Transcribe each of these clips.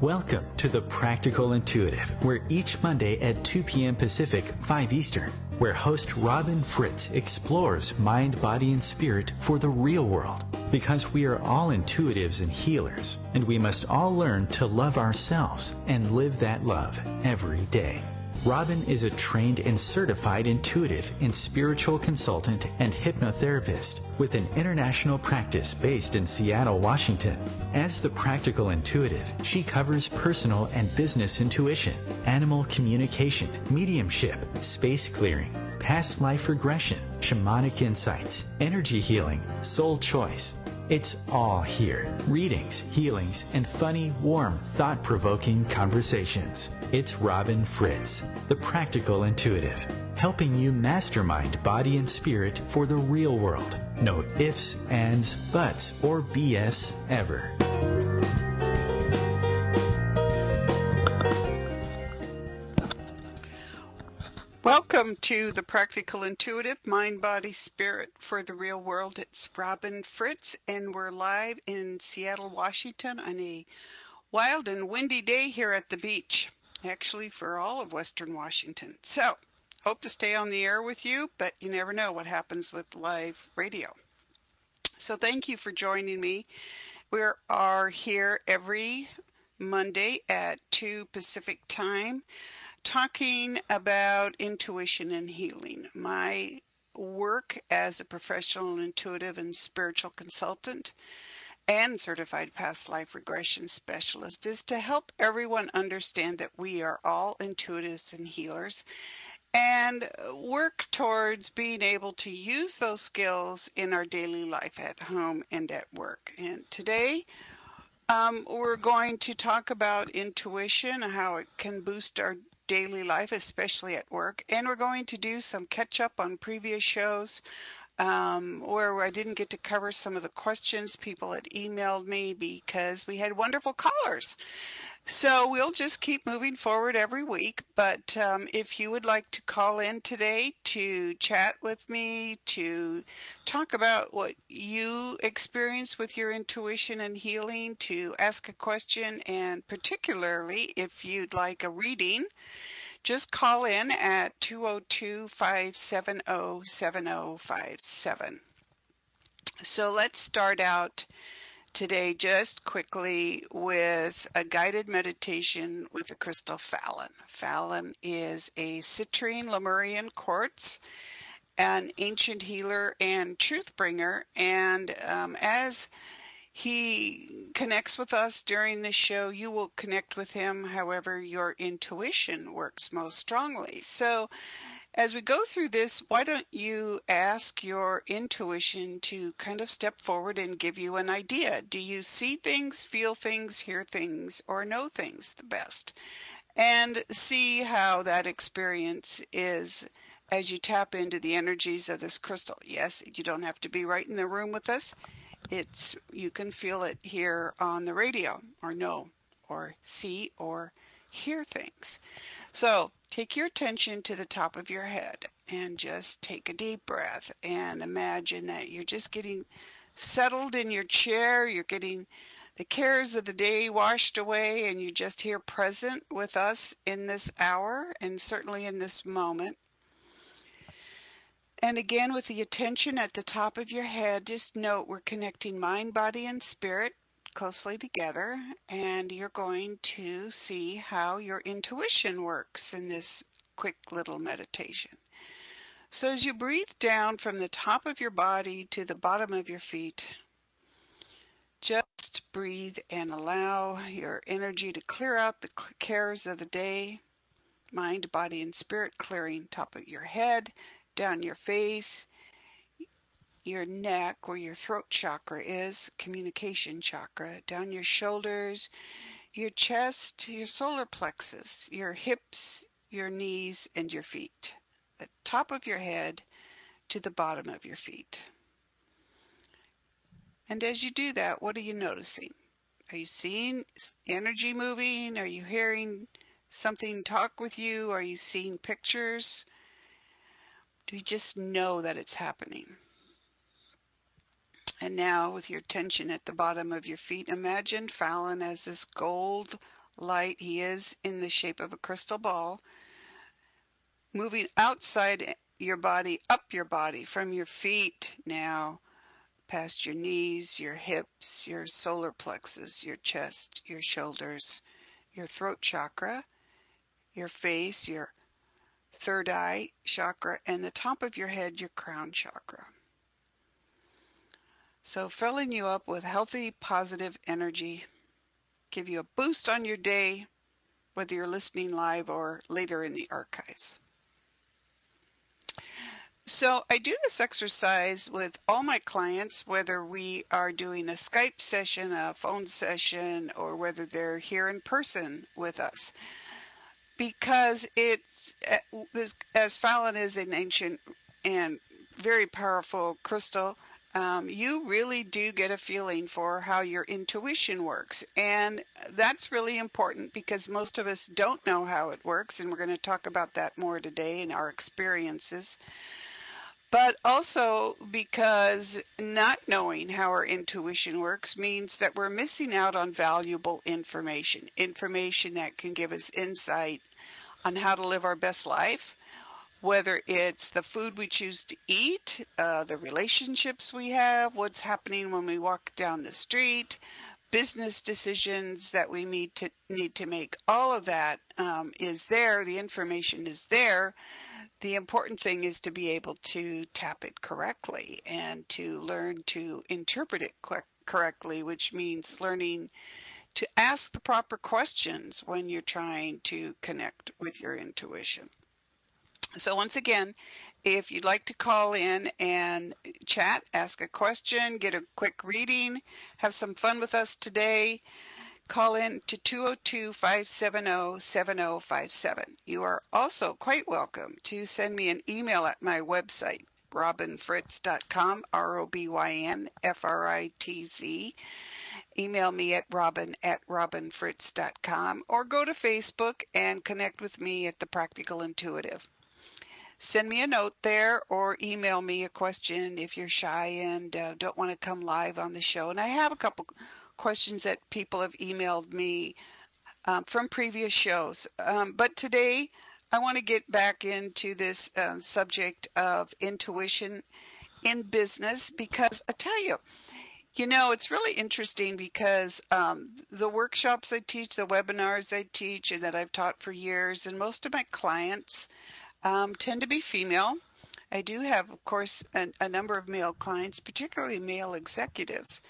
Welcome to The Practical Intuitive, where each Monday at 2 p.m. Pacific, 5 Eastern, where host Robin Fritz explores mind, body, and spirit for the real world. Because we are all intuitives and healers, and we must all learn to love ourselves and live that love every day. Robin is a trained and certified intuitive and spiritual consultant and hypnotherapist with an international practice based in Seattle, Washington. As the Practical Intuitive, she covers personal and business intuition, animal communication, mediumship, space clearing, past life regression, shamanic insights, energy healing, soul choice. It's all here. Readings, healings, and funny, warm, thought-provoking conversations. It's Robin Fritz, the Practical Intuitive, helping you mastermind body and spirit for the real world. No ifs, ands, buts, or BS ever. Welcome to the Practical Intuitive, Mind, Body, Spirit for the Real World. It's Robin Fritz, and we're live in Seattle, Washington on a wild and windy day here at the beach, actually for all of Western Washington. So, hope to stay on the air with you, but you never know what happens with live radio. So thank you for joining me. We are here every Monday at 2 Pacific time, talking about intuition and healing. My work as a professional intuitive and spiritual consultant and certified past life regression specialist is to help everyone understand that we are all intuitives and healers and work towards being able to use those skills in our daily life at home and at work. And today, we're going to talk about intuition, how it can boost our daily life, especially at work. And we're going to do some catch up on previous shows where I didn't get to cover some of the questions people had emailed me because we had wonderful callers. So we'll just keep moving forward every week. But if you would like to call in today to chat with me, to talk about what you experience with your intuition and healing, to ask a question, and particularly if you'd like a reading, just call in at 202-570-7057. So let's start out today just quickly with a guided meditation with the crystal Fallon. Fallon is a citrine Lemurian quartz, an ancient healer and truth bringer, and as he connects with us during this show, you will connect with him however your intuition works most strongly. So as we go through this, why don't you ask your intuition to kind of step forward and give you an idea? Do you see things, feel things, hear things, or know things the best? And see how that experience is as you tap into the energies of this crystal. Yes, you don't have to be right in the room with us. You can feel it here on the radio, or know, or see, or hear things. So take your attention to the top of your head and just take a deep breath and imagine that you're just getting settled in your chair. You're getting the cares of the day washed away, and you're just here present with us in this hour and certainly in this moment. And again, with the attention at the top of your head, just note we're connecting mind, body, and spirit closely together, and you're going to see how your intuition works in this quick little meditation. So as you breathe down from the top of your body to the bottom of your feet, just breathe and allow your energy to clear out the cares of the day, mind, body, and spirit, clearing top of your head, down your face, your neck, where your throat chakra is, communication chakra, down your shoulders, your chest, your solar plexus, your hips, your knees, and your feet. The top of your head to the bottom of your feet. And as you do that, what are you noticing? Are you seeing energy moving? Are you hearing something talk with you? Are you seeing pictures? Do you just know that it's happening? And now with your attention at the bottom of your feet, imagine Fallon as this gold light. He is in the shape of a crystal ball, moving outside your body, up your body, from your feet now, past your knees, your hips, your solar plexus, your chest, your shoulders, your throat chakra, your face, your third eye chakra, and the top of your head, your crown chakra. So filling you up with healthy, positive energy, give you a boost on your day, whether you're listening live or later in the archives. So I do this exercise with all my clients, whether we are doing a Skype session, a phone session, or whether they're here in person with us. Because it's, as Fallon is an ancient and very powerful crystal, you really do get a feeling for how your intuition works. And that's really important because most of us don't know how it works. And we're going to talk about that more today in our experiences. But also because not knowing how our intuition works means that we're missing out on valuable information, information that can give us insight on how to live our best life, whether it's the food we choose to eat, the relationships we have, what's happening when we walk down the street, business decisions that we need to make. All of that is there. The information is there. The important thing is to be able to tap it correctly and to learn to interpret it correctly, which means learning to ask the proper questions when you're trying to connect with your intuition. So once again, if you'd like to call in and chat, ask a question, get a quick reading, have some fun with us today, call in to 202-570-7057. You are also quite welcome to send me an email at my website, robinfritz.com, ROBYNFRITZ. Email me at robin@robinfritz.com, or go to Facebook and connect with me at The Practical Intuitive. Send me a note there or email me a question if you're shy and don't want to come live on the show. And I have a couple questions that people have emailed me from previous shows. But today I want to get back into this subject of intuition in business because I tell you, it's really interesting because the workshops I teach, the webinars I teach, and that I've taught for years, and most of my clients tend to be female. I do have, of course, a number of male clients, particularly male executives.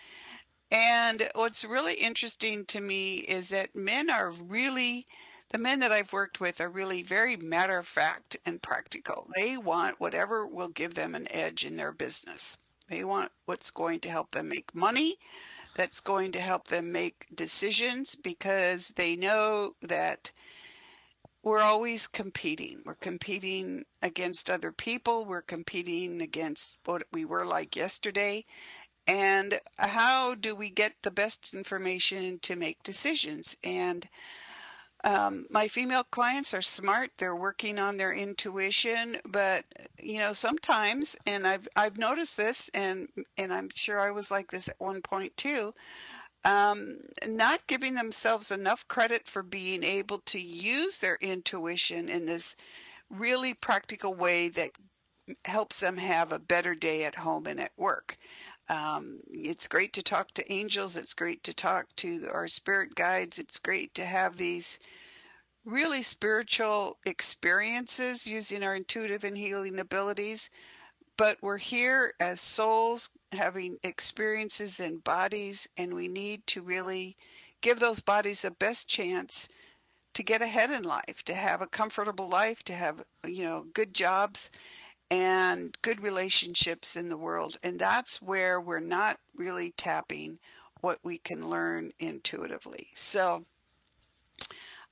And what's really interesting to me is that the men that I've worked with are really very matter of fact and practical. They want whatever will give them an edge in their business. They want what's going to help them make money, that's going to help them make decisions, because they know that we're always competing. We're competing against other people. We're competing against what we were like yesterday. And how do we get the best information to make decisions? And my female clients are smart. They're working on their intuition, but sometimes, and I've noticed this, and I'm sure I was like this at one point too, not giving themselves enough credit for being able to use their intuition in this really practical way that helps them have a better day at home and at work. It's great to talk to angels. It's great to talk to our spirit guides. It's great to have these really spiritual experiences using our intuitive and healing abilities. But we're here as souls having experiences in bodies, and we need to really give those bodies the best chance to get ahead in life, to have a comfortable life, to have, good jobs and good relationships in the world. And that's where we're not really tapping what we can learn intuitively. So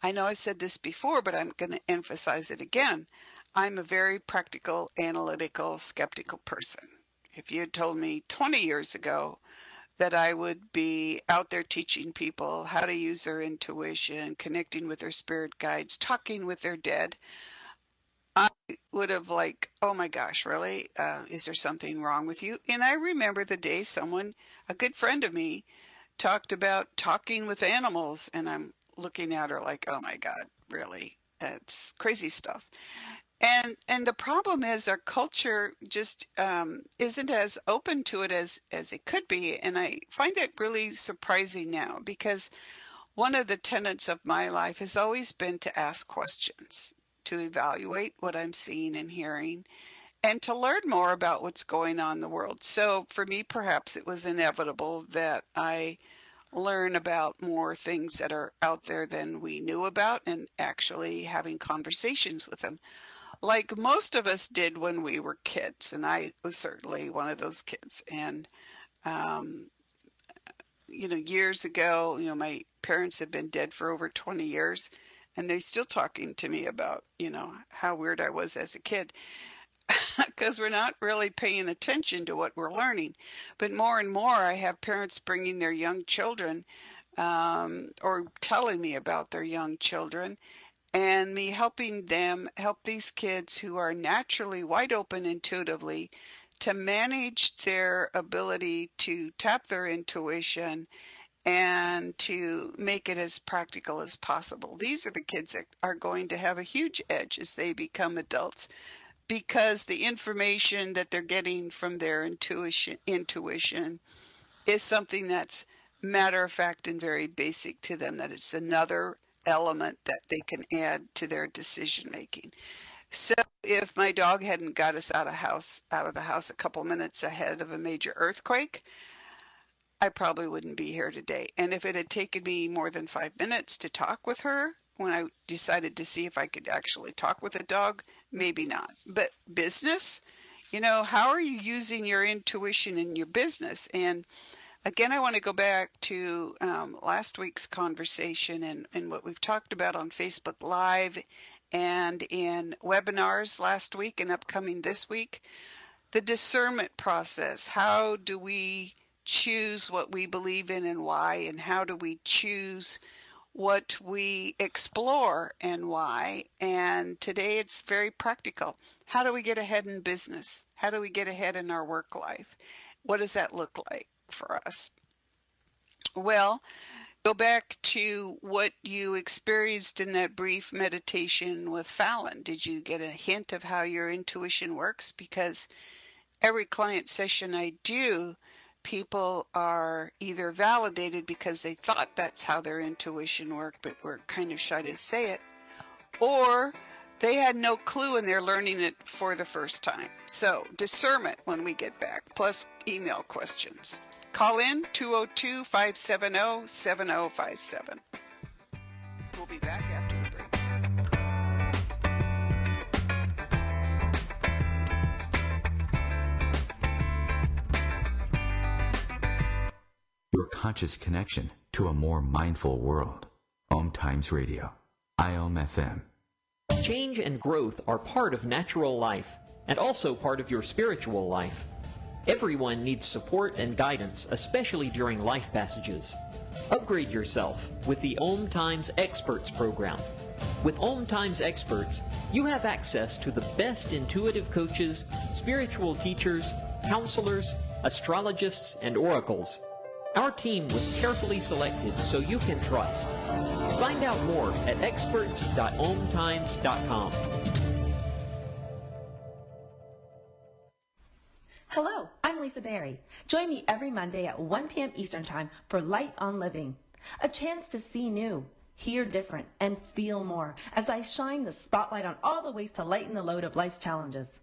I know I said this before, but I'm going to emphasize it again. I'm a very practical, analytical, skeptical person. If you had told me 20 years ago that I would be out there teaching people how to use their intuition, connecting with their spirit guides, talking with their dead, I would have oh my gosh, really? Is there something wrong with you? And I remember the day a good friend of me, talked about talking with animals, and I'm looking at her like, oh my God, really? That's crazy stuff. And the problem is our culture just isn't as open to it as it could be. And I find it really surprising now because one of the tenets of my life has always been to ask questions, to evaluate what I'm seeing and hearing, and to learn more about what's going on in the world. So for me, perhaps it was inevitable that I learn about more things that are out there than we knew about and actually having conversations with them, like most of us did when we were kids. And I was certainly one of those kids. And, um, years ago, my parents have been dead for over 20 years, and they're still talking to me about, how weird I was as a kid because we're not really paying attention to what we're learning. But more and more, I have parents bringing their young children or telling me about their young children and me helping them help these kids who are naturally wide open intuitively to manage their ability to tap their intuition and to make it as practical as possible. These are the kids that are going to have a huge edge as they become adults because the information that they're getting from their intuition is something that's matter of fact and very basic to them, that it's another element that they can add to their decision making. So if my dog hadn't got us out of the house a couple minutes ahead of a major earthquake, I probably wouldn't be here today. And if it had taken me more than 5 minutes to talk with her when I decided to see if I could actually talk with a dog, maybe not. But business, how are you using your intuition in your business? And again, I want to go back to last week's conversation and what we've talked about on Facebook Live and in webinars last week and upcoming this week. The discernment process. How do we choose what we believe in and why? And how do we choose what we explore and why? And today it's very practical. How do we get ahead in business? How do we get ahead in our work life? What does that look like for us? Well, go back to what you experienced in that brief meditation with Fallon. Did you get a hint of how your intuition works? Because every client session I do, people are either validated because they thought that's how their intuition worked, but were kind of shy to say it, or they had no clue and they're learning it for the first time. So discernment when we get back, plus email questions. Call in 202-570-7057. We'll be back after the break. Your conscious connection to a more mindful world. OMTimes Radio. IOM FM. Change and growth are part of natural life and also part of your spiritual life. Everyone needs support and guidance, especially during life passages. Upgrade yourself with the OMTimes Experts program. With OMTimes Experts, you have access to the best intuitive coaches, spiritual teachers, counselors, astrologists, and oracles. Our team was carefully selected so you can trust. Find out more at experts.omtimes.com. Hello, I'm Lisa Berry. Join me every Monday at 1 p.m. Eastern Time for Light on Living, a chance to see new, hear different, and feel more as I shine the spotlight on all the ways to lighten the load of life's challenges.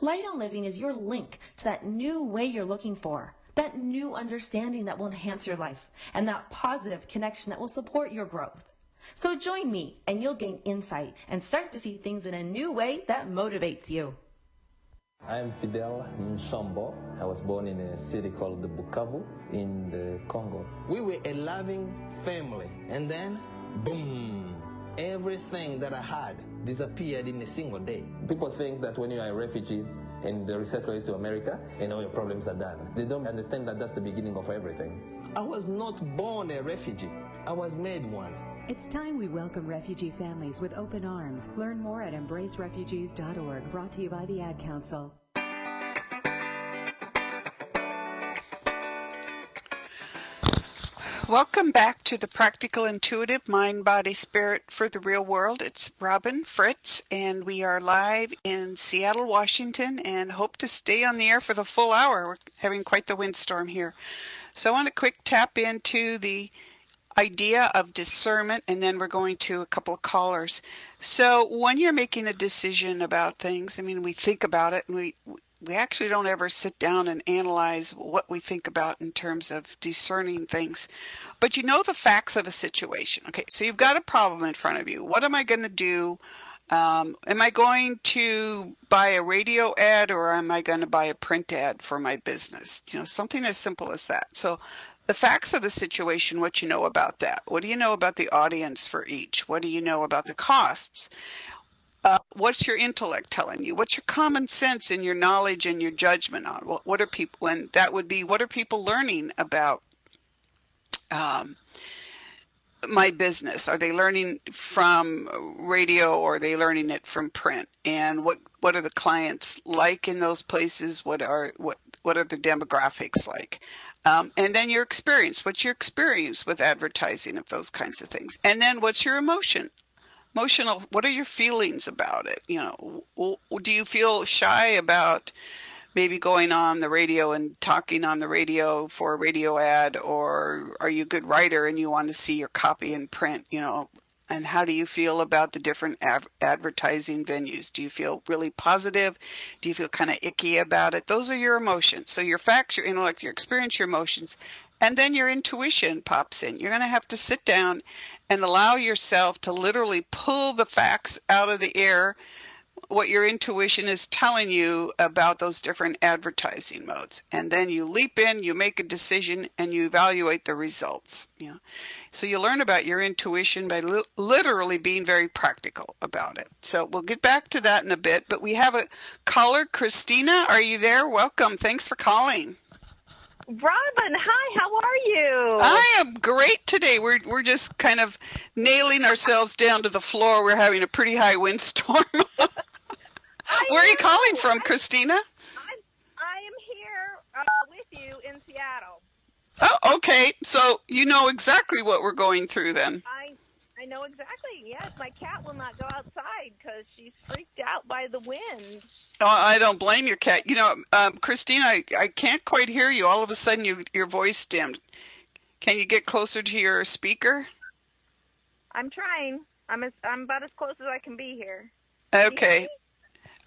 Light on Living is your link to that new way you're looking for, that new understanding that will enhance your life, and that positive connection that will support your growth. So join me and you'll gain insight and start to see things in a new way that motivates you. I'm Fidel Nsombo. I was born in a city called the Bukavu in the Congo. We were a loving family, and then, boom, everything that I had disappeared in a single day. People think that when you are a refugee and they resettle you to America, and all your problems are done. They don't understand that that's the beginning of everything. I was not born a refugee. I was made one. It's time we welcome refugee families with open arms. Learn more at embracerefugees.org, brought to you by the Ad Council. Welcome back to the Practical Intuitive Mind, Body, Spirit for the Real World. It's Robin Fritz, and we are live in Seattle, Washington, and hope to stay on the air for the full hour. We're having quite the windstorm here. So I want to quick tap into the idea of discernment, and then we're going to a couple of callers. So when you're making a decision about things, I mean, we think about it, and we actually don't ever sit down and analyze what we think about in terms of discerning things. But you know the facts of a situation. Okay, so you've got a problem in front of you. What am I going to do? Am I going to buy a radio ad, or am I going to buy a print ad for my business? You know, something as simple as that. So the facts of the situation, what you know about that? What do you know about the audience for each? What do you know about the costs? What's your intellect telling you? What's your common sense and your knowledge and your judgment on? What are people, and that would be, what are people learning about my business? Are they learning from radio, or are they learning it from print? And what are the clients like in those places? What are the demographics like? And then your experience. What's your experience with advertising of those kinds of things? And then what's your emotional, what are your feelings about it? You know, do you feel shy about maybe going on the radio and talking on the radio for a radio ad, or are you a good writer and you want to see your copy in print, you know? And how do you feel about the different advertising venues? Do you feel really positive? Do you feel kind of icky about it? Those are your emotions. So your facts, your intellect, your experience, your emotions, and then your intuition pops in. You're going to have to sit down and allow yourself to literally pull the facts out of the air, what your intuition is telling you about those different advertising modes. And then you leap in, you make a decision, and you evaluate the results. You know? So you learn about your intuition by literally being very practical about it. So we'll get back to that in a bit, but we have a caller. Christina, are you there? Welcome. Thanks for calling. Robin, hi, how are you? I am great today. We're just kind of nailing ourselves down to the floor. We're having a pretty high windstorm. Where are you calling from, Christina? I am here with you in Seattle. Oh, okay. So you know exactly what we're going through then. I know exactly, yes. My cat will not go outside because she's freaked out by the wind. Oh, I don't blame your cat. You know, Christina, I can't quite hear you. All of a sudden, your voice dimmed. Can you get closer to your speaker? I'm trying. I'm about as close as I can be here. Okay.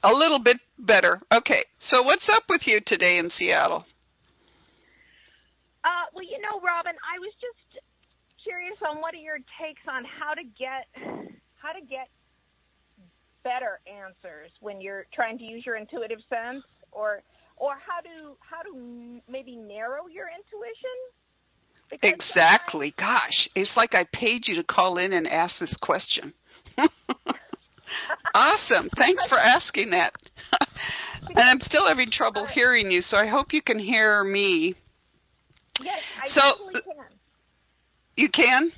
A little bit better. Okay. So what's up with you today in Seattle? Well, you know, Robin, I was just curious on what are your takes on how to get better answers when you're trying to use your intuitive sense, or how to maybe narrow your intuition? Because exactly. Gosh, it's like I paid you to call in and ask this question. Awesome. Thanks for asking that. And I'm still having trouble hearing you, so I hope you can hear me. Yes, I definitely can. You can?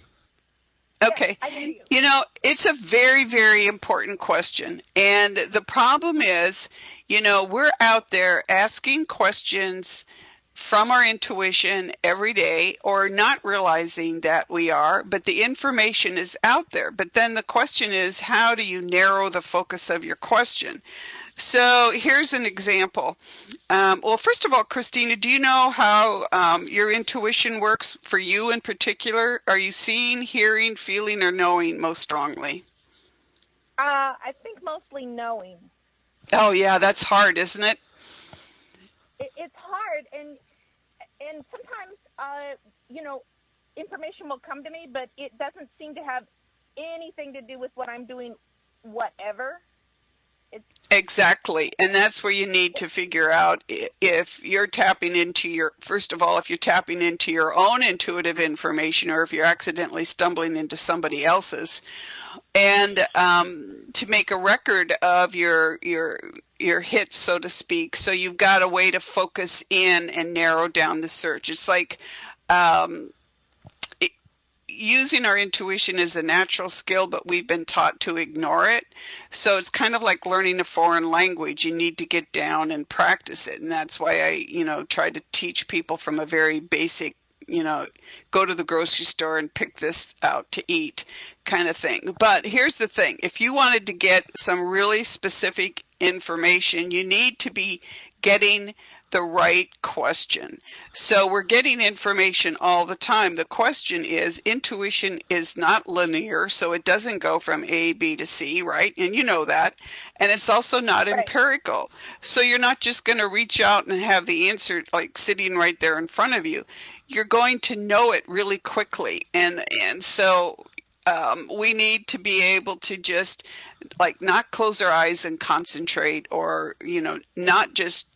Okay. Yes, I hear you. You know, it's a very, very important question. And the problem is, you know, we're out there asking questions from our intuition every day, or not realizing that we are, but the information is out there. But then the question is, how do you narrow the focus of your question? So here's an example. Well, first of all, Christina, do you know how your intuition works for you in particular? Are you seeing, hearing, feeling, or knowing most strongly? I think mostly knowing. Oh, yeah, that's hard, isn't it? It's hard, and sometimes, you know, information will come to me, but it doesn't seem to have anything to do with what I'm doing, whatever. Exactly. And that's where you need to figure out if you're tapping into first of all, if you're tapping into your own intuitive information, or if you're accidentally stumbling into somebody else's. And to make a record of your hits, so to speak. So you've got a way to focus in and narrow down the search. It's like using our intuition is a natural skill, but we've been taught to ignore it. So it's kind of like learning a foreign language. You need to get down and practice it. And that's why I, try to teach people from a very basic go to the grocery store and pick this out to eat kind of thing. But here's the thing. If you wanted to get some really specific information, you need to be getting the right question. So we're getting information all the time. The question is, intuition is not linear, so it doesn't go from A, B to C, right? And you know that. And it's also not empirical. So you're not just going to reach out and have the answer like sitting right there in front of you. You're going to know it really quickly. And so we need to be able to just like not close our eyes and concentrate, or, not just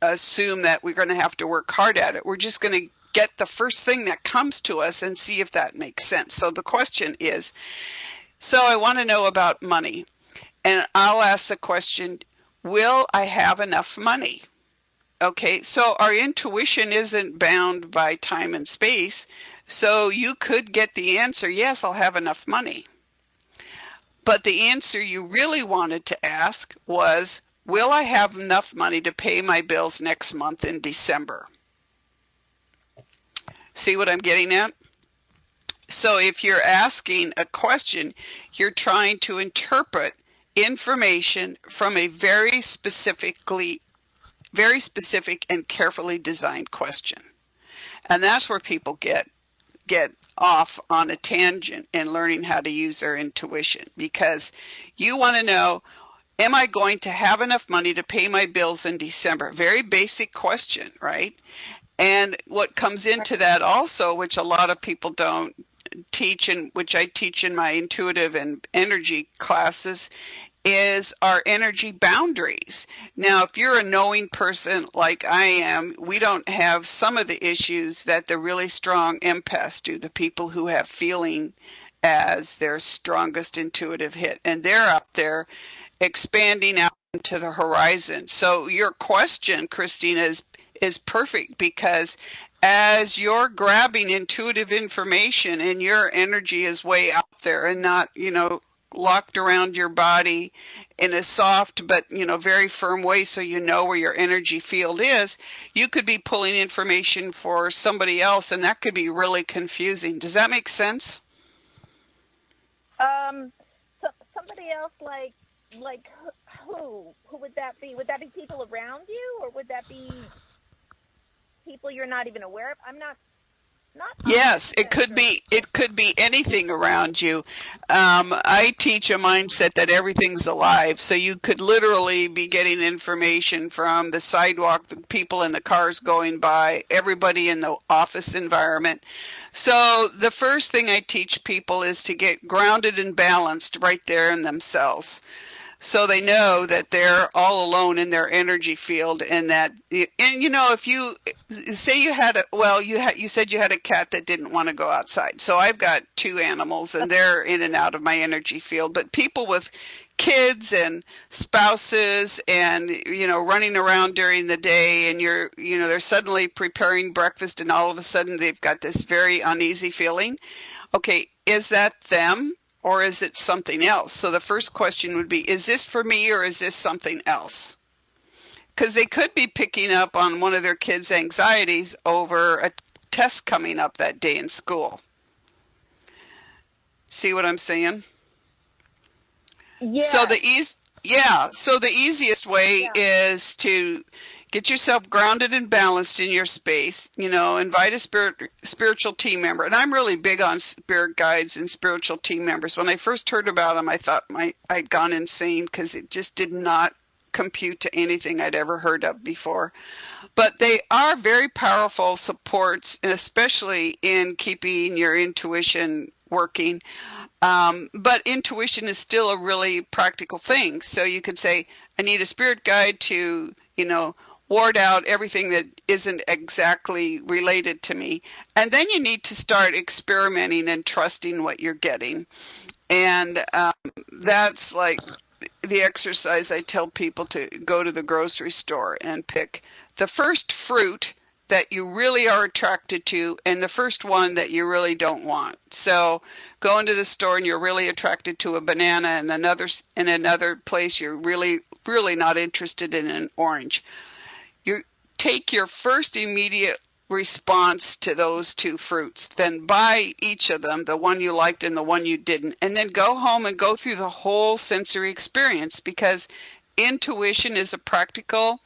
assume that we're going to have to work hard at it. We're just going to get the first thing that comes to us and see if that makes sense. So the question is, so I want to know about money. And I'll ask the question, will I have enough money? Okay, so our intuition isn't bound by time and space. So you could get the answer, yes, I'll have enough money. But the answer you really wanted to ask was, will I have enough money to pay my bills next month in December? See what I'm getting at? So if you're asking a question, you're trying to interpret information from a very specific and carefully designed question. And that's where people get off on a tangent in learning how to use their intuition, because you want to know, am I going to have enough money to pay my bills in December? Very basic question, right? And what comes into that also, which a lot of people don't teach, and which I teach in my intuitive and energy classes, is our energy boundaries. Now, if you're a knowing person like I am, we don't have some of the issues that the really strong empaths do, the people who have feeling as their strongest intuitive hit. And they're up there expanding out into the horizon. So your question, Christina, is perfect, because as you're grabbing intuitive information and your energy is way out there and not, locked around your body in a soft but, very firm way, so you know where your energy field is, you could be pulling information for somebody else, and that could be really confusing. Does that make sense? So somebody else, like who would that be? Would that be people around you, or would that be people you're not even aware of? I'm not. Yes, it could be anything around you. I teach a mindset that everything's alive, so you could literally be getting information from the sidewalk, the people in the cars going by, everybody in the office environment. So the first thing I teach people is to get grounded and balanced right there in themselves, so they know that they're all alone in their energy field. And that, if you say you had you said you had a cat that didn't want to go outside. So I've got 2 animals, and they're in and out of my energy field. But people with kids and spouses and, running around during the day, and they're suddenly preparing breakfast, and all of a sudden they've got this very uneasy feeling. Okay, is that them? Or is it something else? So the first question would be, is this for me, or is this something else? Because they could be picking up on one of their kids' anxieties over a test coming up that day in school. See what I'm saying? Yeah. So the easiest way is to get yourself grounded and balanced in your space. Invite a spiritual team member. And I'm really big on spirit guides and spiritual team members. When I first heard about them, I thought I'd gone insane, because it just did not compute to anything I'd ever heard of before. But they are very powerful supports, especially in keeping your intuition working. But intuition is still a really practical thing. So you could say, I need a spirit guide to, ward out everything that isn't exactly related to me. And then you need to start experimenting and trusting what you're getting. And that's like the exercise I tell people to go to the grocery store and pick the first fruit that you really are attracted to and the first one that you really don't want. So go into the store and you're really attracted to a banana, and another place you're really, really not interested in an orange. You take your first immediate response to those two fruits. Then buy each of them, the one you liked and the one you didn't, and then go home and go through the whole sensory experience, because intuition is a practical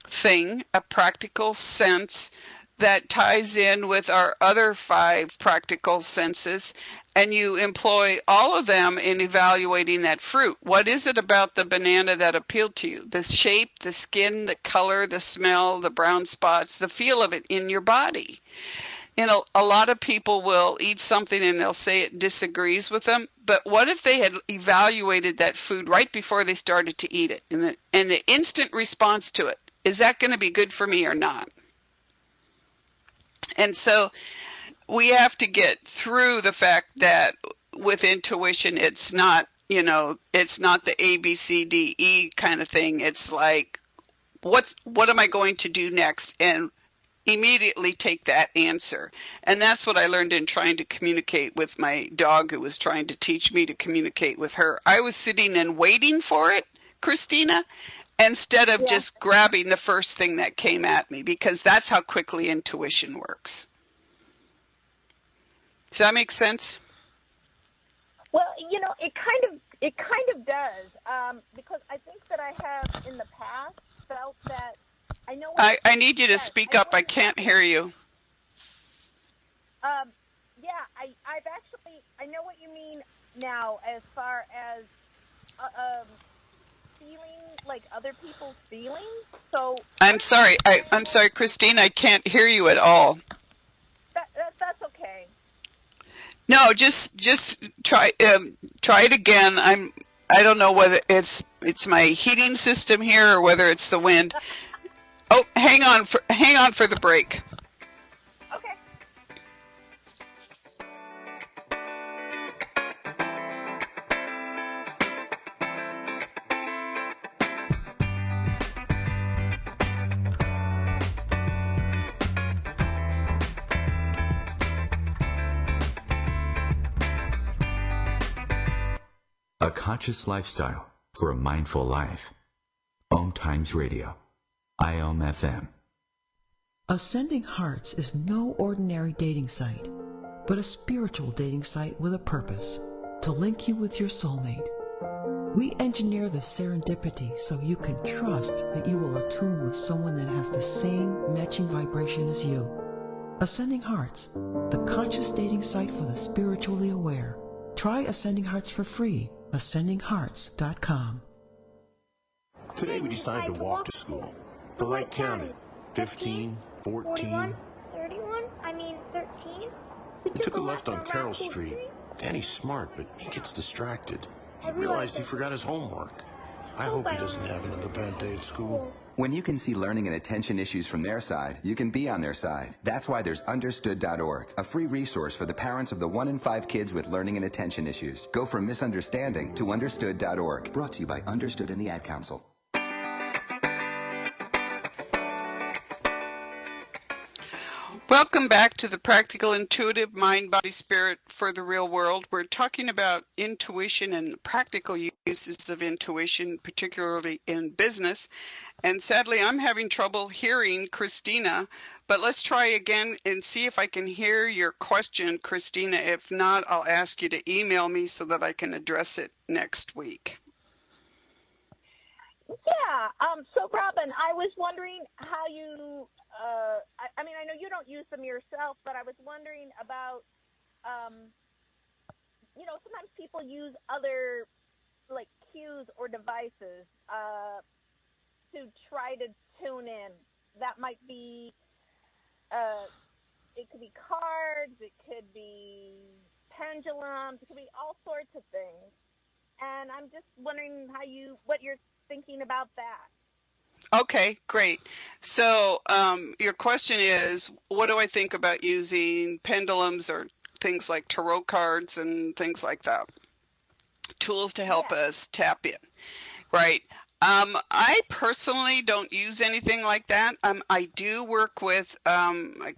thing, a practical sense that ties in with our other 5 practical senses, and you employ all of them in evaluating that fruit. What is it about the banana that appealed to you? The shape, the skin, the color, the smell, the brown spots, the feel of it in your body. You know, a lot of people will eat something and they'll say it disagrees with them, but what if they had evaluated that food right before they started to eat it, and the instant response to it? Is that going to be good for me or not? And so we have to get through the fact that with intuition, it's not, it's not the A, B, C, D, E kind of thing. It's like, what am I going to do next? And immediately take that answer. And that's what I learned in trying to communicate with my dog, who was trying to teach me to communicate with her. I was sitting and waiting for it, Christina, instead of just grabbing the first thing that came at me, because that's how quickly intuition works. Does that make sense? Well, it kind of does, because I think that I have in the past felt that I know. I need you to speak up. I can't hear you. I know what you mean now, as far as feeling like other people's feelings. So I'm sorry, Christine. I can't hear you at all. That's okay. No, just try it again. I don't know whether it's my heating system here or whether it's the wind. Oh, hang on for the break. Okay. A conscious lifestyle for a mindful life. OMTimes Radio. IOM FM. Ascending Hearts is no ordinary dating site, but a spiritual dating site with a purpose, to link you with your soulmate. We engineer the serendipity so you can trust that you will attune with someone that has the same matching vibration as you. Ascending Hearts, the conscious dating site for the spiritually aware. Try Ascending Hearts for free. AscendingHearts.com. Today we decided to walk to school. The light counted. 15, 14. 31? 13? We took a left on Carroll Street. Danny's smart, but he gets distracted. He realized he forgot his homework. I hope he doesn't have another bad day at school. When you can see learning and attention issues from their side, you can be on their side. That's why there's Understood.org, a free resource for the parents of the 1 in 5 kids with learning and attention issues. Go from misunderstanding to Understood.org. Brought to you by Understood and the Ad Council. Welcome back to the Practical Intuitive Mind, Body, Spirit for the Real World. We're talking about intuition and the practical uses of intuition, particularly in business. And sadly, I'm having trouble hearing Christina, but let's try again and see if I can hear your question, Christina. If not, I'll ask you to email me so that I can address it next week. Yeah. So, Robin, I was wondering how you, I know you don't use them yourself, but I was wondering about, sometimes people use other, like, cues or devices to try to tune in. That might be, it could be cards, it could be pendulums, it could be all sorts of things. And I'm just wondering what you're thinking about that. Okay, great. So your question is, what do I think about using pendulums or things like tarot cards and things like that? Tools to help us tap in, right? I personally don't use anything like that. I do work with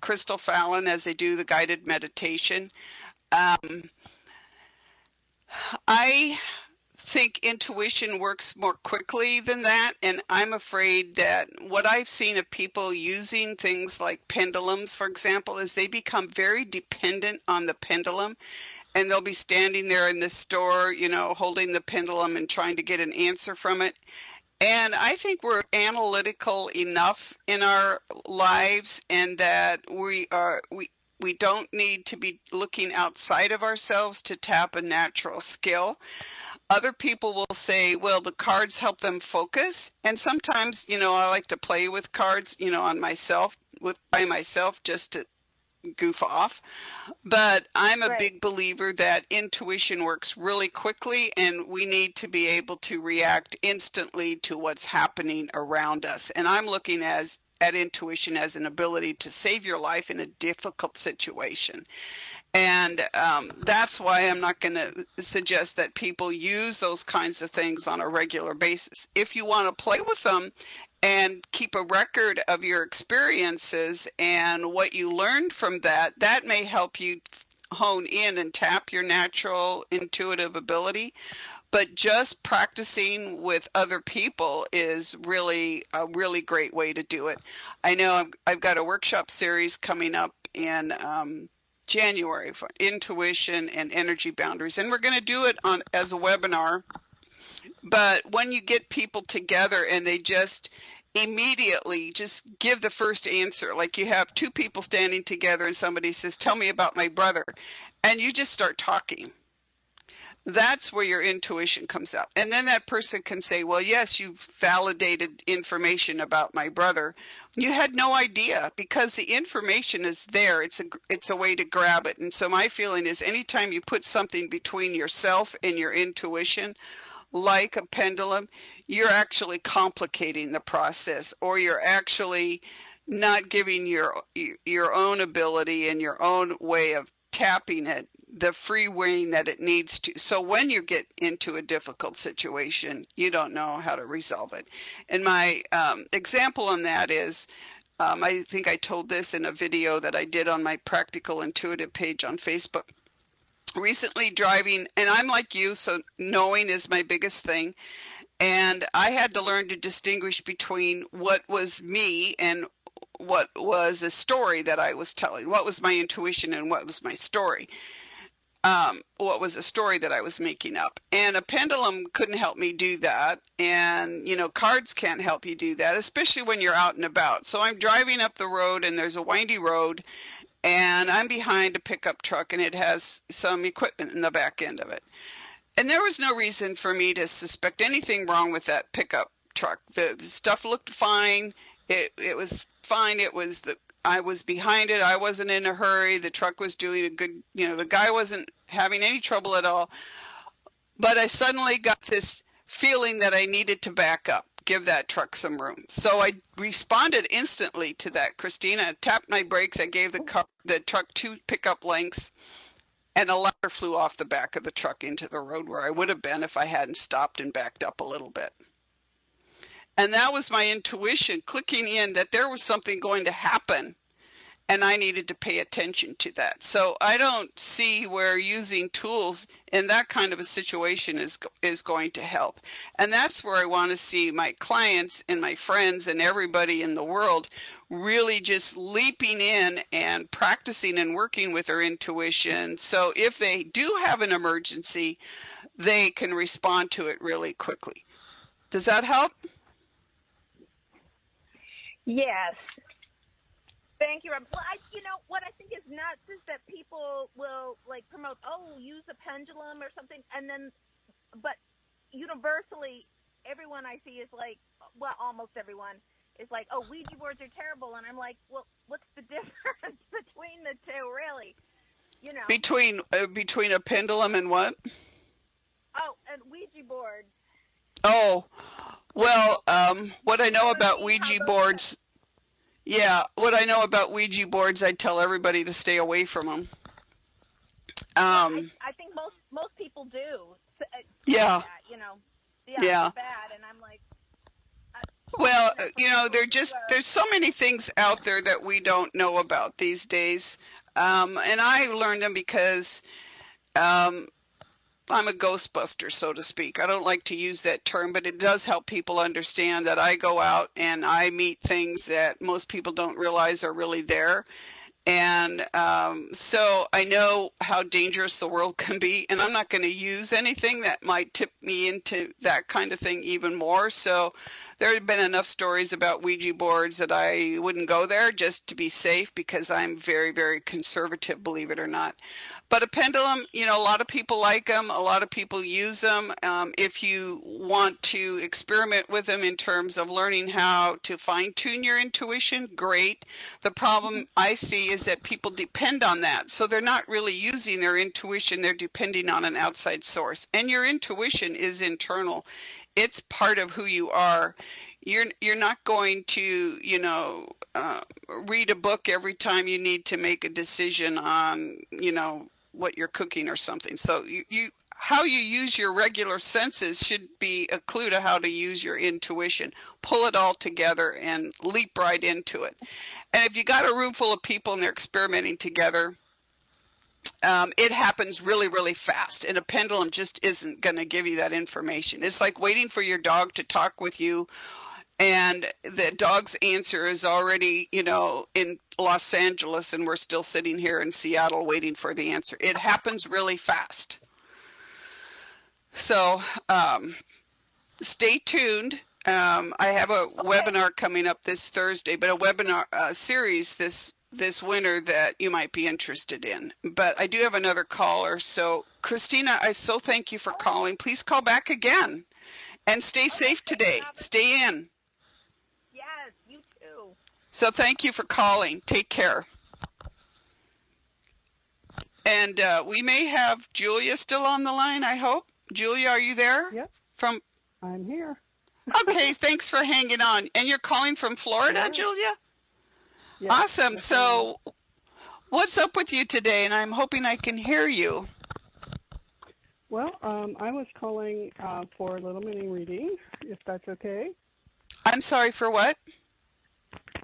Crystal Fallon as they do the guided meditation. I think intuition works more quickly than that, and I'm afraid that what I've seen of people using things like pendulums, for example, is they become very dependent on the pendulum, and they'll be standing there in the store, holding the pendulum and trying to get an answer from it. And I think we're analytical enough in our lives, and that we don't need to be looking outside of ourselves to tap a natural skill. Other people will say, well, the cards help them focus. And sometimes, I like to play with cards, on myself, by myself, just to goof off. But I'm a big believer that intuition works really quickly, and we need to be able to react instantly to what's happening around us. And I'm looking at intuition as an ability to save your life in a difficult situation. And that's why I'm not going to suggest that people use those kinds of things on a regular basis. If you want to play with them and keep a record of your experiences and what you learned from that, that may help you hone in and tap your natural intuitive ability. But just practicing with other people is really a really great way to do it. I know I've got a workshop series coming up in January for intuition and energy boundaries, and we're going to do it as a webinar. But when you get people together and they just immediately just give the first answer, like you have two people standing together and somebody says, tell me about my brother, and you just start talking, that's where your intuition comes out. And then that person can say, well, yes, you've validated information about my brother. You had no idea, because the information is there. It's a way to grab it. And so my feeling is anytime you put something between yourself and your intuition, like a pendulum, you're actually complicating the process, or you're actually not giving your own ability and your own way of tapping it the free rein that it needs to. So when you get into a difficult situation, you don't know how to resolve it. And my example on that is, I think I told this in a video that I did on my Practical Intuitive page on Facebook. Recently driving, and I'm like you, so knowing is my biggest thing. And I had to learn to distinguish between what was me and what was a story that I was telling. What was my intuition and what was my story? What was a story that I was making up. And a pendulum couldn't help me do that. And, cards can't help you do that, especially when you're out and about. So I'm driving up the road, and there's a windy road, and I'm behind a pickup truck, and it has some equipment in the back end of it. And there was no reason for me to suspect anything wrong with that pickup truck. The stuff looked fine. It was fine. I was behind it. I wasn't in a hurry. The truck was doing a good, the guy wasn't having any trouble at all. But I suddenly got this feeling that I needed to back up, give that truck some room. So I responded instantly to that, Christina. I tapped my brakes. I gave the truck 2 pickup lengths, and a ladder flew off the back of the truck into the road where I would have been if I hadn't stopped and backed up a little bit. And that was my intuition clicking in that there was something going to happen, and I needed to pay attention to that. So I don't see where using tools in that kind of a situation is going to help. And that's where I want to see my clients and my friends and everybody in the world really just leaping in and practicing and working with their intuition. So if they do have an emergency, they can respond to it really quickly. Does that help? Yes. Thank you, Rob. Well, what I think is nuts is that people will promote, use a pendulum or something, but universally, everyone I see is almost everyone is like, oh, Ouija boards are terrible, and I'm like, well, what's the difference between the two, really? Between a pendulum and what? Oh, and Ouija boards. Oh, well, what I know about Ouija boards. Yeah, what I know about Ouija boards, I tell everybody to stay away from them. I think most people do. Yeah. That, yeah. It's bad, and I'm like. Well, there's so many things out there that we don't know about these days, and I learned them because I'm a ghostbuster, so to speak. I don't like to use that term, but it does help people understand that I go out and I meet things that most people don't realize are really there. And so I know how dangerous the world can be, and I'm not going to use anything that might tip me into that kind of thing even more. So there have been enough stories about Ouija boards that I wouldn't go there just to be safe, because I'm very, very conservative, believe it or not. But a pendulum, you know, a lot of people like them. A lot of people use them. If you want to experiment with them in terms of learning how to fine tune your intuition, great. The problem I see is that people depend on that. So they're not really using their intuition. They're depending on an outside source. And your intuition is internal. It's part of who you are. You're not going to, you know, read a book every time you need to make a decision on, you know, what you're cooking or something. So how you use your regular senses should be a clue to how to use your intuition. Pull it all together and leap right into it. And if you got a room full of people and they're experimenting together, it happens really, really fast. And a pendulum just isn't going to give you that information. It's like waiting for your dog to talk with you, and the dog's answer is already, you know, in Los Angeles, and we're still sitting here in Seattle waiting for the answer. It happens really fast. So stay tuned. I have a webinar coming up this Thursday, but a webinar series this winter that you might be interested in. But I do have another caller. So Christina, I so thank you for calling. Please call back again, and stay safe today. Stay in. Yes, you too. So thank you for calling. Take care. And we may have Julia still on the line, I hope. Julia, are you there? Yep. I'm here. Okay, thanks for hanging on. And you're calling from Florida, Yeah. Julia? Yes, Awesome. yes, So what's up with you today? And I'm hoping I can hear you. Well, I was calling for a little mini reading, if that's okay. I'm sorry, for what?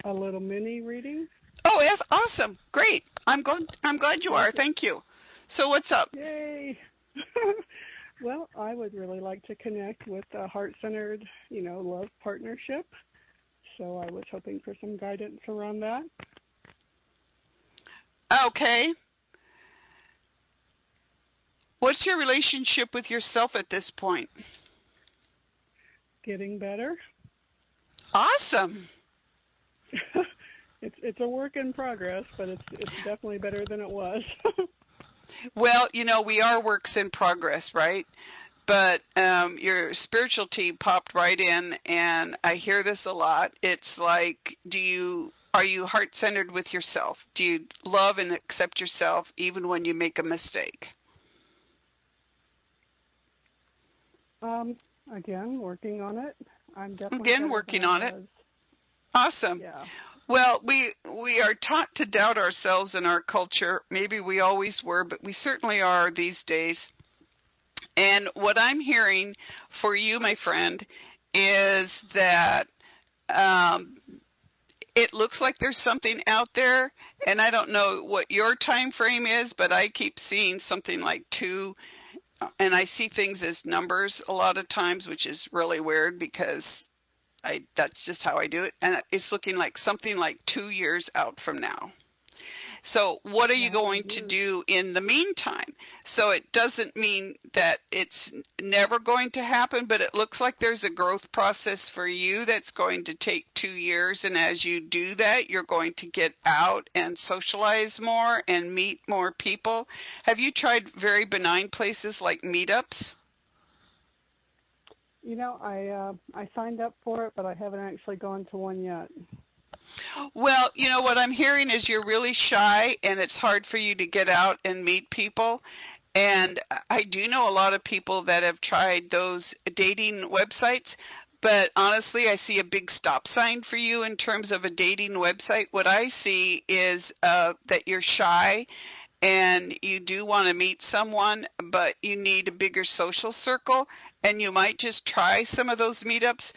A little mini reading. Oh, yes, awesome. Great. I'm glad you are. Thank you. So what's up? Yay. Well, I would really like to connect with a heart-centered, you know, love partnership. So I was hoping for some guidance around that. Okay. What's your relationship with yourself at this point? Getting better. Awesome. It's a work in progress, but it's definitely better than it was. Well, you know, we are works in progress, right? But your spiritual team popped right in, and I hear this a lot. It's like, are you heart-centered with yourself? Do you love and accept yourself even when you make a mistake? Again, working on it. I'm definitely Again, working on it. Awesome. Yeah. Well, we are taught to doubt ourselves in our culture. Maybe we always were, but we certainly are these days. And what I'm hearing for you, my friend, is that it looks like there's something out there, and I don't know what your time frame is, but I keep seeing something like 2, and I see things as numbers a lot of times, which is really weird because that's just how I do it. And it's looking like something like 2 years out from now. So what are you going to do in the meantime? So it doesn't mean that it's never going to happen, but it looks like there's a growth process for you that's going to take 2 years. And as you do that, you're going to get out and socialize more and meet more people. Have you tried very benign places like meetups? You know, I signed up for it, but I haven't actually gone to one yet. Well, you know, what I'm hearing is you're really shy and it's hard for you to get out and meet people. And I do know a lot of people that have tried those dating websites, but honestly, I see a big stop sign for you in terms of a dating website. What I see is that you're shy and you do want to meet someone, but you need a bigger social circle, and you might just try some of those meetups.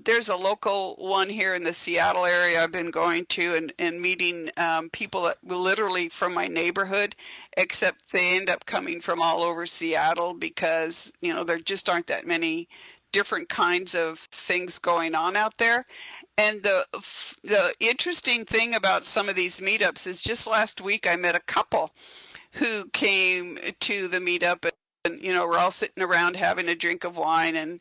There's a local one here in the Seattle area I've been going to and meeting people that literally from my neighborhood, except they end up coming from all over Seattle because, there just aren't that many different kinds of things going on out there. And the interesting thing about some of these meetups is just last week I met a couple who came to the meetup and, we're all sitting around having a drink of wine and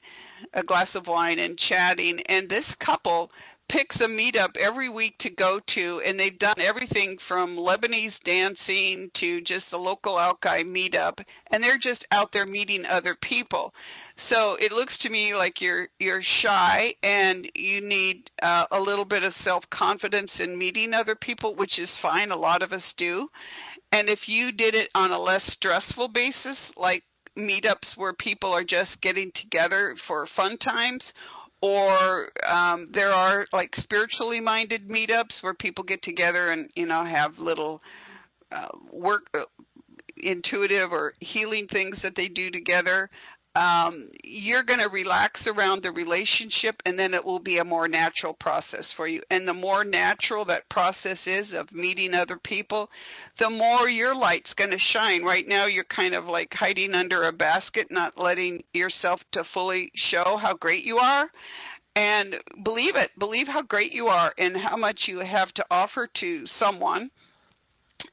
a glass of wine and chatting. And this couple picks a meetup every week to go to, and they've done everything from Lebanese dancing to just a local Alki meetup, and they're just out there meeting other people. So it looks to me like you're shy and you need a little bit of self-confidence in meeting other people, which is fine. A lot of us do. And if you did it on a less stressful basis, like meetups where people are just getting together for fun times, or there are like spiritually minded meetups where people get together and have little work intuitive or healing things that they do together. You're going to relax around the relationship, and then it will be a more natural process for you. And the more natural that process is of meeting other people, the more your light's going to shine. Right now, you're kind of like hiding under a basket, not letting yourself to fully show how great you are. And believe it. Believe how great you are and how much you have to offer to someone.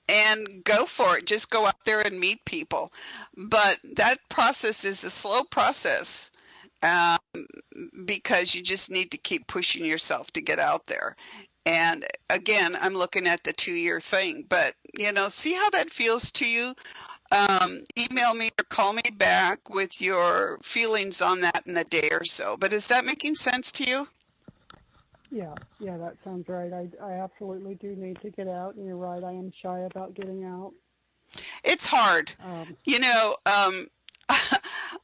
And go for it. Just go out there and meet people. But that process is a slow process because you just need to keep pushing yourself to get out there. And again, I'm looking at the 2-year thing. But, see how that feels to you. Email me or call me back with your feelings on that in a day or so. But is that making sense to you? Yeah, that sounds right. I absolutely do need to get out, and you're right, I am shy about getting out. It's hard. I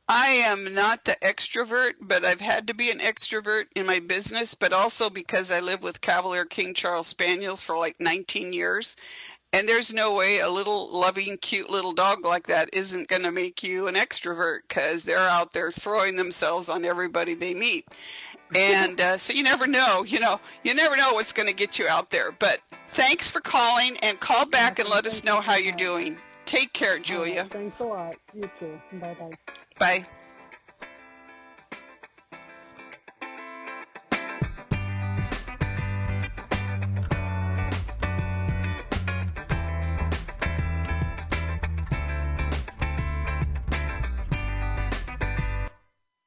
am not the extrovert, but I've had to be an extrovert in my business, but also because I live with Cavalier King Charles Spaniels for like 19 years. And there's no way a little loving, cute little dog like that isn't going to make you an extrovert because they're out there throwing themselves on everybody they meet. And so you never know, you never know what's going to get you out there. But thanks for calling, and call back and let us know how you're doing. Take care, Julia. Right, thanks a lot. You too. Bye-bye. Bye.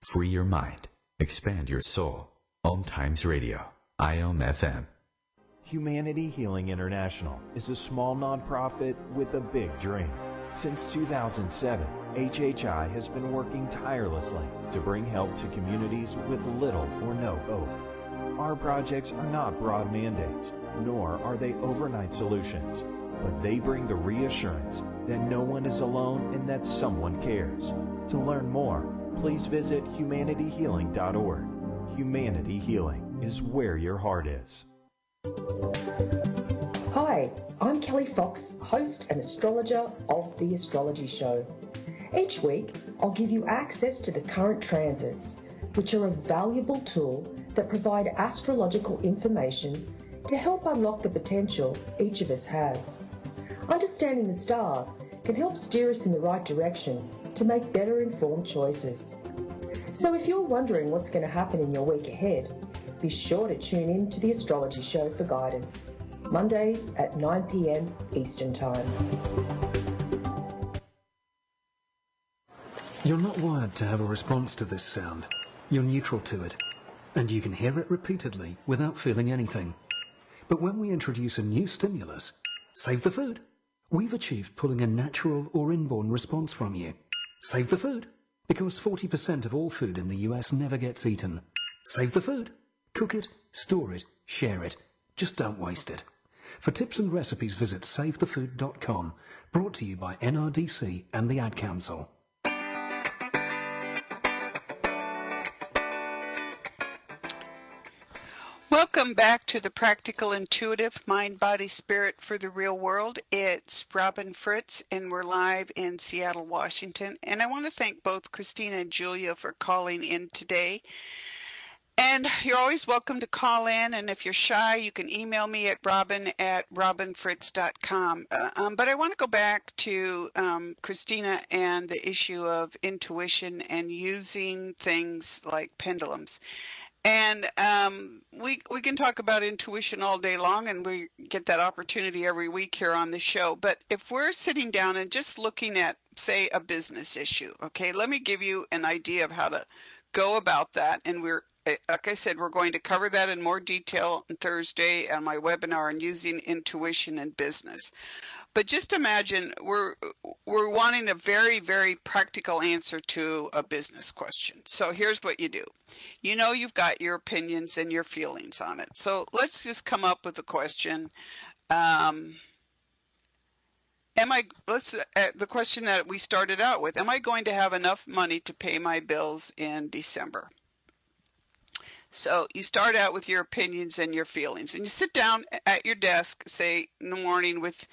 Free your mind. Expand your soul. OMTimes Radio. IOM FM. Humanity Healing International is a small nonprofit with a big dream. Since 2007, HHI has been working tirelessly to bring help to communities with little or no hope. Our projects are not broad mandates, nor are they overnight solutions, but they bring the reassurance that no one is alone and that someone cares. To learn more, please visit humanityhealing.org. Humanity Healing is where your heart is. Hi, I'm Kelly Fox, host and astrologer of The Astrology Show. Each week, I'll give you access to the current transits, which are a valuable tool that provide astrological information to help unlock the potential each of us has. Understanding the stars can help steer us in the right direction to make better informed choices. So if you're wondering what's going to happen in your week ahead, be sure to tune in to The Astrology Show for guidance, Mondays at 9 p.m. Eastern Time. You're not wired to have a response to this sound. You're neutral to it, and you can hear it repeatedly without feeling anything. But when we introduce a new stimulus, save the food, we've achieved pulling a natural or inborn response from you. Save the food, because 40% of all food in the US never gets eaten. Save the food. Cook it, store it, share it. Just don't waste it. For tips and recipes, visit savethefood.com. Brought to you by NRDC and the Ad Council. Welcome back to the Practical Intuitive Mind, Body, Spirit for the Real World. It's Robin Fritz, and we're live in Seattle, Washington. And I want to thank both Christina and Julia for calling in today. And you're always welcome to call in, and if you're shy, you can email me at robin@robinfritz.com. But I want to go back to Christina and the issue of intuition and using things like pendulums. And we can talk about intuition all day long, and we get that opportunity every week here on the show. But if we're sitting down and just looking at, say, a business issue, okay, let me give you an idea of how to go about that. And like I said, we're going to cover that in more detail on Thursday on my webinar on using intuition in business. But just imagine we're wanting a very, very practical answer to a business question. So here's what you do. You know you've got your opinions and your feelings on it. So let's just come up with a question. The question that we started out with, am I going to have enough money to pay my bills in December? So you start out with your opinions and your feelings, and you sit down at your desk, say in the morning with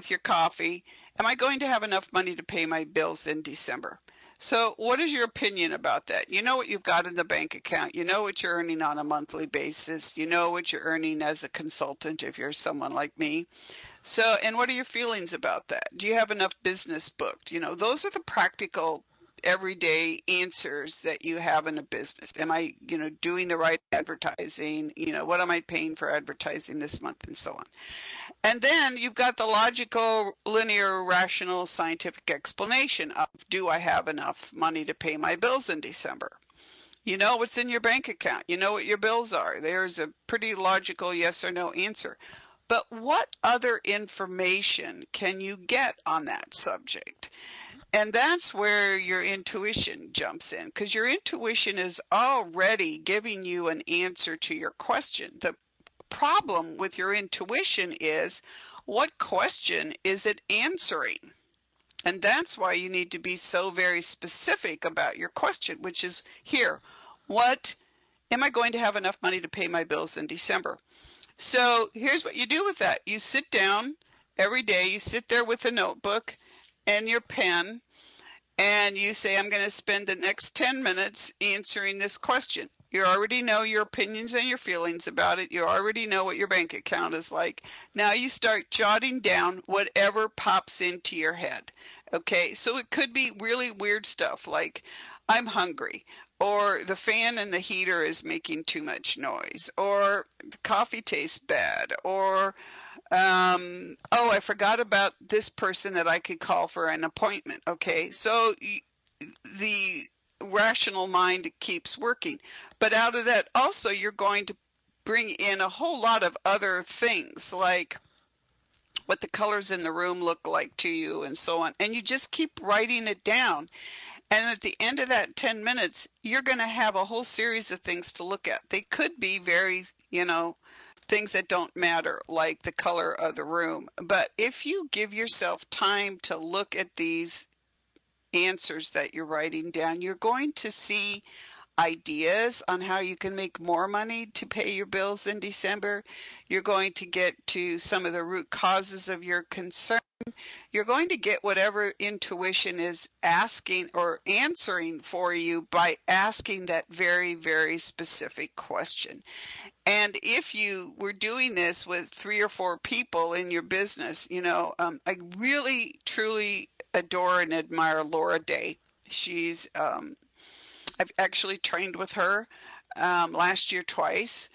your coffee. Am I going to have enough money to pay my bills in December? So what is your opinion about that? You know what you've got in the bank account. You know what you're earning on a monthly basis. You know what you're earning as a consultant if you're someone like me. So, and what are your feelings about that? Do you have enough business booked? You know, those are the practical everyday answers that you have in a business. Am I, doing the right advertising? What am I paying for advertising this month, and so on. And then you've got the logical, linear, rational, scientific explanation of, do I have enough money to pay my bills in December? You know what's in your bank account. You know what your bills are. There's a pretty logical yes or no answer. But what other information can you get on that subject? And that's where your intuition jumps in, because your intuition is already giving you an answer to your question. The problem with your intuition is, what question is it answering? And that's why you need to be so very specific about your question, which is here, what am I going to have enough money to pay my bills in December? So here's what you do with that. You sit down every day, you sit there with a notebook and your pen, and you say, I'm going to spend the next 10 minutes answering this question. You already know your opinions and your feelings about it. You already know what your bank account is like. Now you start jotting down whatever pops into your head. Okay, so it could be really weird stuff like, I'm hungry, or the fan in the heater is making too much noise, or the coffee tastes bad, or oh, I forgot about this person that I could call for an appointment. Okay, so the rational mind keeps working. But out of that, also, you're going to bring in a whole lot of other things, like what the colors in the room look like to you and so on. And you just keep writing it down. And at the end of that 10 minutes, you're going to have a whole series of things to look at. They could be very, things that don't matter, like the color of the room. But if you give yourself time to look at these answers that you're writing down, you're going to see ideas on how you can make more money to pay your bills in December. You're going to get to some of the root causes of your concern. You're going to get whatever intuition is asking or answering for you by asking that very, very specific question. And if you were doing this with 3 or 4 people in your business, I really, truly adore and admire Laura Day. She's, I've actually trained with her last year twice.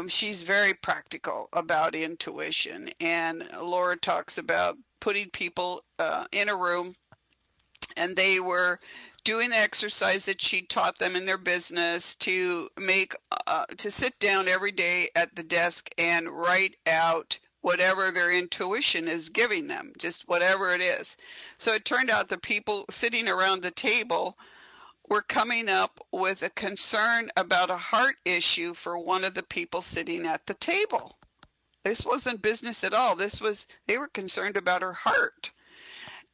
She's very practical about intuition. And Laura talks about putting people in a room, and they were doing the exercise that she taught them in their business to sit down every day at the desk and write out whatever their intuition is giving them, just whatever it is. So it turned out the people sitting around the table were coming up with a concern about a heart issue for one of the people sitting at the table. This wasn't business at all. They were concerned about her heart.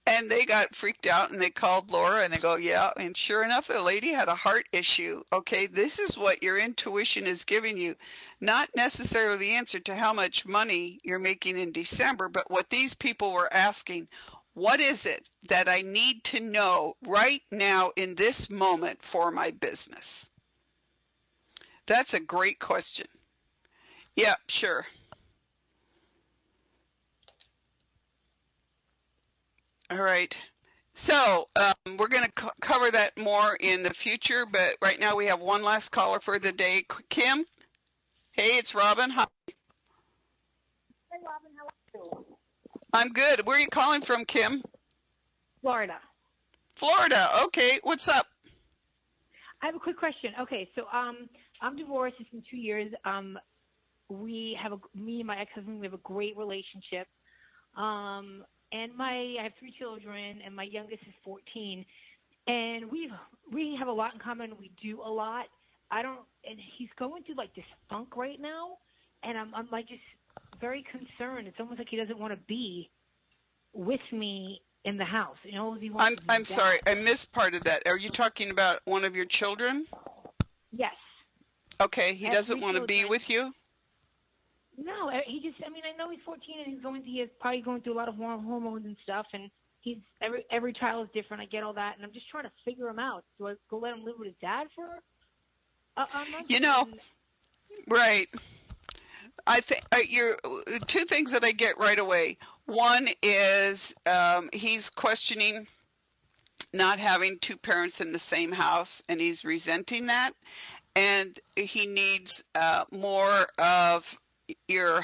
And they got freaked out, and they called Laura, and they go, yeah, and sure enough, the lady had a heart issue. Okay, this is what your intuition is giving you. Not necessarily the answer to how much money you're making in December, but what these people were asking, what is it that I need to know right now in this moment for my business? That's a great question. Yeah, sure. All right. So we're going to cover that more in the future, but right now we have one last caller for the day. Kim? Hey, it's Robin. Hi. Hey, Robin, how are you? I'm good. Where are you calling from, Kim? Florida. Florida. Okay. What's up? I have a quick question. Okay, so I'm divorced. It's been 2 years. Me and my ex-husband, we have a great relationship. And I have 3 children, and my youngest is 14. And we have a lot in common. We do a lot. And he's going through like this funk right now, and I'm like just very concerned. It's almost like he doesn't want to be with me in the house. You know, he wants I'm sorry, I missed part of that. Are you talking about one of your children? Yes. Okay, he doesn't want to be with you? No, he just, I mean, I know he's 14 and he is probably going through a lot of hormones and stuff, and every child is different. I get all that, and I'm just trying to figure him out. Do I go let him live with his dad for a month? You know, right. I think you're 2 things that I get right away. One is he's questioning not having 2 parents in the same house, and he's resenting that. And he needs more of your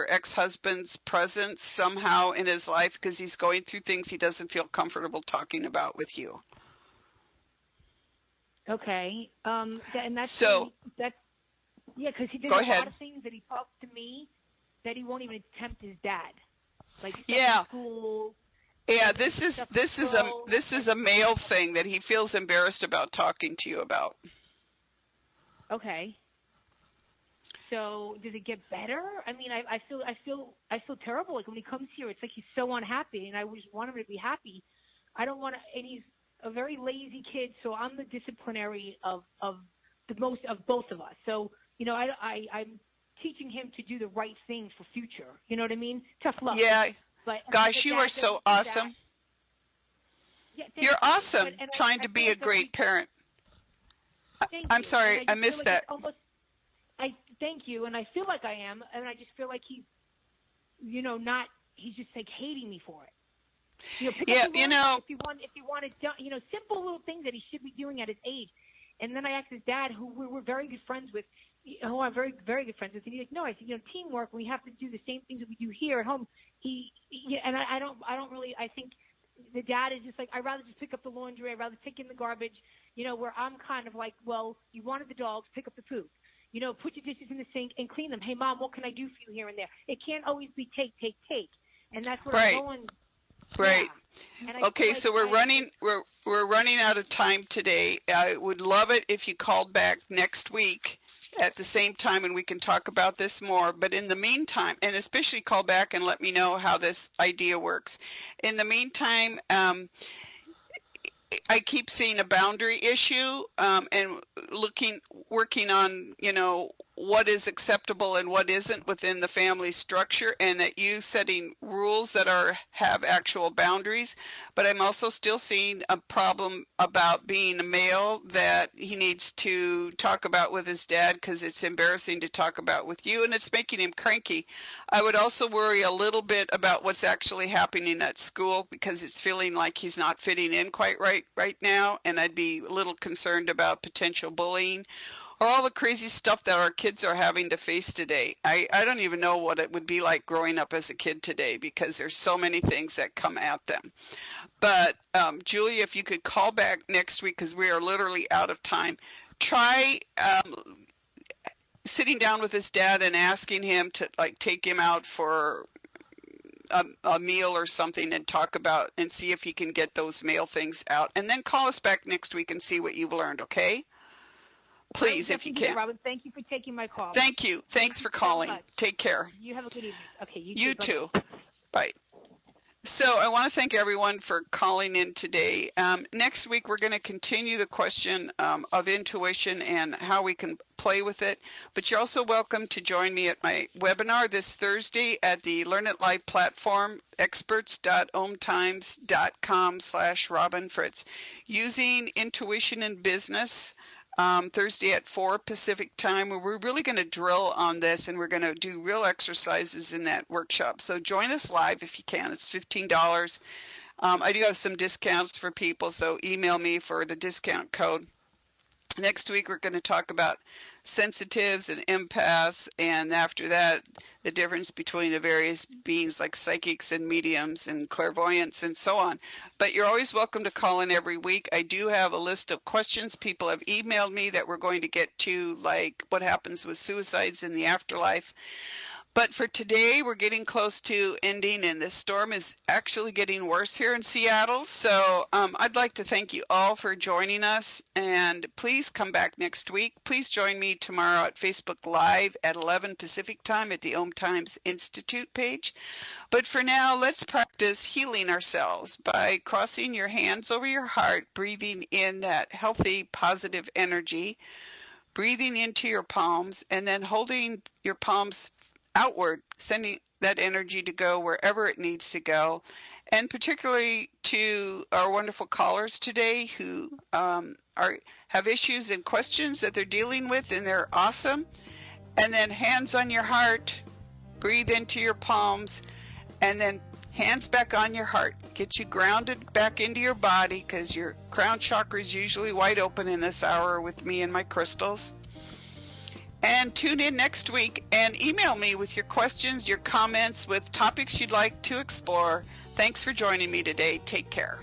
ex-husband's presence somehow in his life because he's going through things he doesn't feel comfortable talking about with you. Okay. And that's so. Yeah, because he did a lot of things that he talks to me that he won't even attempt his dad. Like school. Yeah, this is a male thing that he feels embarrassed about talking to you about. Okay. So does it get better? I mean, I feel terrible. Like when he comes here, it's like he's so unhappy, and I just want him to be happy. I don't want to, and he's a very lazy kid, so I'm the disciplinary of both of us. So, you know, I'm teaching him to do the right thing for future. You know what I mean? Tough love. Yeah. But gosh, you are so awesome. Yeah, you're awesome trying to be a great parent. I'm sorry, I missed that. Thank you, and I feel like I am, and I just feel like he's, you know, he's just like hating me for it. You know, if you want to, you know, simple little things that he should be doing at his age. And then I asked his dad, who we're very good friends with, who I'm very, very good friends with, and he's like, no, I said, you know, teamwork, we have to do the same things that we do here at home. I don't really, I think the dad is just like, I'd rather just pick up the laundry, I'd rather take in the garbage, you know, where I'm kind of like, well, you wanted the dogs, pick up the poop. You know, put your dishes in the sink and clean them. Hey, Mom, what can I do for you here and there? It can't always be take. And that's what I'm going. Right. Yeah. Okay, so we're running out of time today. I would love it if you called back next week at the same time and we can talk about this more. But in the meantime, and especially call back and let me know how this idea works. In the meantime, I keep seeing a boundary issue and working on, you know, what is acceptable and what isn't within the family structure, and that you setting rules that have actual boundaries. But I'm also still seeing a problem about being a male that he needs to talk about with his dad because it's embarrassing to talk about with you, and it's making him cranky. I would also worry a little bit about what's actually happening at school because it's feeling like he's not fitting in quite right now, and I'd be a little concerned about potential bullying or all the crazy stuff that our kids are having to face today. I don't even know what it would be like growing up as a kid today because there's so many things that come at them. But Julia, if you could call back next week because we are literally out of time, try sitting down with his dad and asking him to like take him out for a meal or something and talk about and see if he can get those male things out, and then call us back next week and see what you've learned. Okay, please, if you can. Robin, thank you for taking my call. Thank you. Thanks for calling. Take care. You have a good evening. Okay, you too. Bye. So I want to thank everyone for calling in today. Next week, we're going to continue the question of intuition and how we can play with it. But you're also welcome to join me at my webinar this Thursday at the Learn It Live platform, experts.omtimes.com/Robin Fritz. Using intuition in business, Thursday at 4 Pacific time, where we're really going to drill on this, and we're going to do real exercises in that workshop. So join us live if you can. It's $15. I do have some discounts for people, so email me for the discount code. Next week, we're going to talk about sensitives and empaths, and after that, the difference between the various beings like psychics and mediums and clairvoyants and so on. But you're always welcome to call in every week. I do have a list of questions people have emailed me that we're going to get to, like what happens with suicides in the afterlife. But for today, we're getting close to ending, and this storm is actually getting worse here in Seattle. So I'd like to thank you all for joining us, and please come back next week. Please join me tomorrow at Facebook Live at 11 Pacific time at the OMTimes Institute page. But for now, let's practice healing ourselves by crossing your hands over your heart, breathing in that healthy, positive energy, breathing into your palms, and then holding your palms outward, sending that energy to go wherever it needs to go. And particularly to our wonderful callers today who have issues and questions that they're dealing with, and they're awesome. And then hands on your heart, breathe into your palms, and then hands back on your heart. Get you grounded back into your body, because your crown chakra is usually wide open in this hour with me and my crystals. And tune in next week and email me with your questions, your comments, with topics you'd like to explore. Thanks for joining me today. Take care.